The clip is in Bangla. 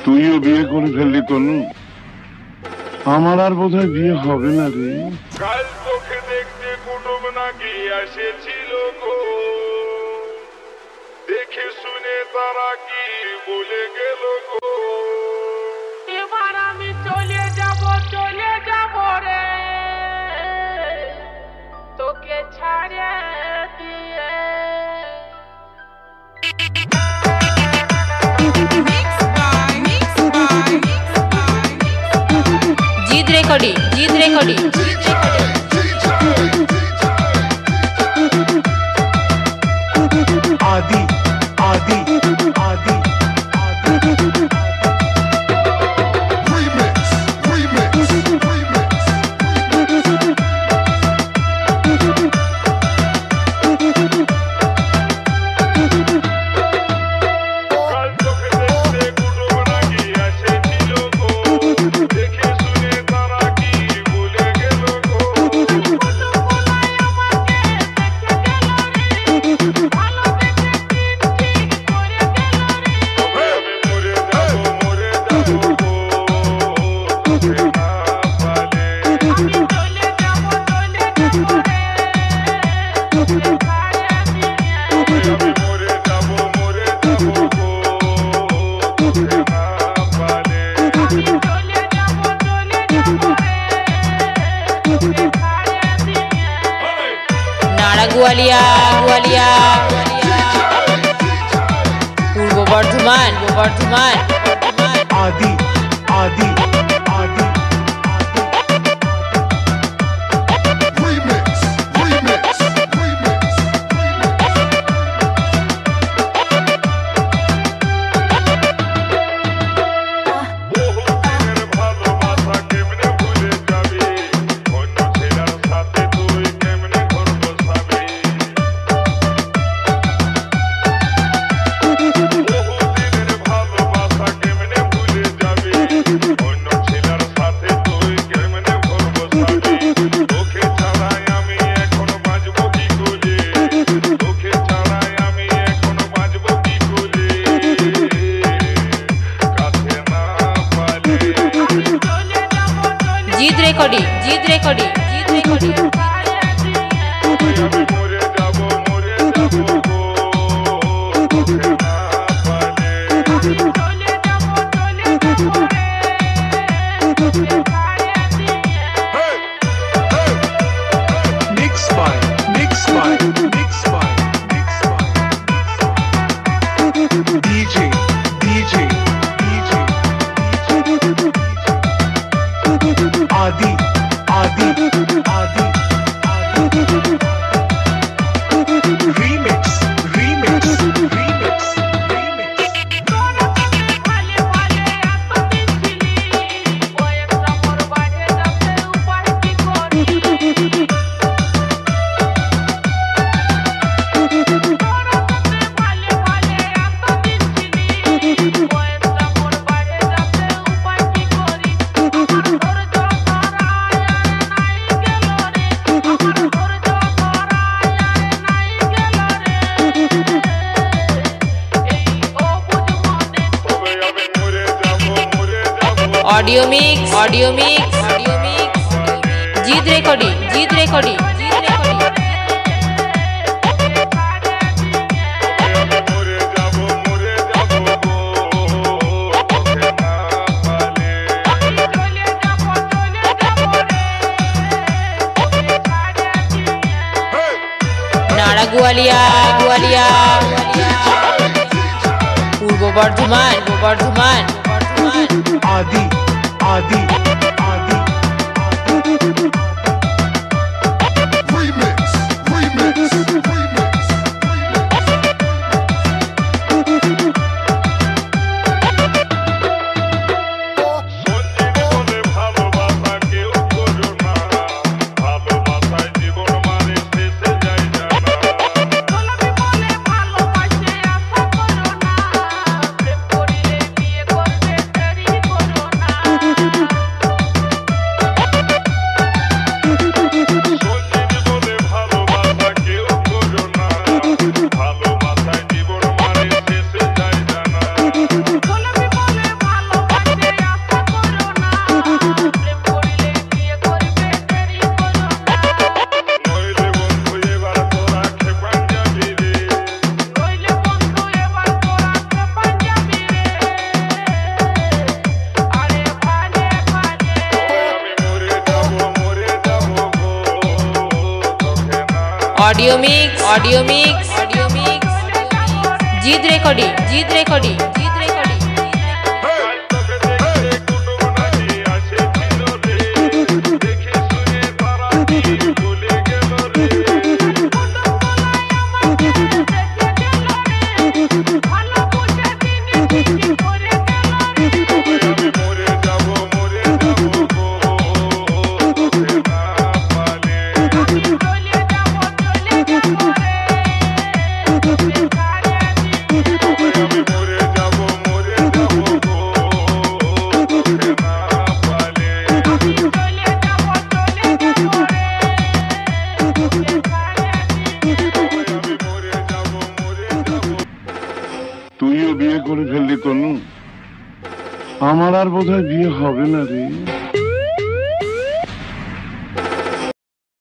তুইও বিয়ে করে ফেললি তনু, আমার আর বোধহয় বিয়ে হবে না রে। কাল তোকে দেখতে কুটুম নাকি এসেছিল গো, দেখে শুনে তারা কি বলে গেল গো। এবার আমি চলে যাব রে, তোকে ছাড়ে দিয়ে। জিৎ রেকর্ডিং आदि आदि आदि remix remix remix কাল তোকে দেখতে কুটুম নাকি এসেছিল গো, দেখে শুনে তারা কি বলে গেল গো। আমি মরে যাব গো, তোকে না পালে। আমি মরে যাব গো, তোকে না পালে। নাড়া গোয়ালিয়া পূর্ব বর্ধমান आदि आदि आदि remix remix remix বহুদিনের ভালোবাসা কেমনে ভুলে যাবি, অন্য ছেলের সাথে তুই কেমনে ঘর বসাবি। বহুদিনের ভালোবাসা কেমনে ভুলে যাবি, অন্য ছেলের সাথে তুই কেমনে ঘর বসাবি। তোকে ছাড়াই আমি এখন বাঁচব কি করে, তোকে ছাড়াই আমি এখন বাঁচব কি করে। কাছে না পালে জিৎ রেকর্ডিং আমি মরে যাব গো, তোকে না পালে। mix by DJ आदि आदि आदि remix remix remix remix তবে আমি মরে যাব অডিও মিক্স জিৎ রেকর্ডিং আমি মরে যাব গো, তোকে না পালে। নাড়া গোয়ালিয়া পূর্ব বর্ধমান आदि आदि आदि remix remix remix সঞ্জিত বলে ভালোবাসা কেউ করো না, ভালোবাসায় জীবন মানে শেষে যায় জানা। অডিও মিক্স জিৎ রেকর্ডিং তুইও বিয়ে করে ফেললি তনু, আমার আর বোধহয় বিয়ে হবে না রে।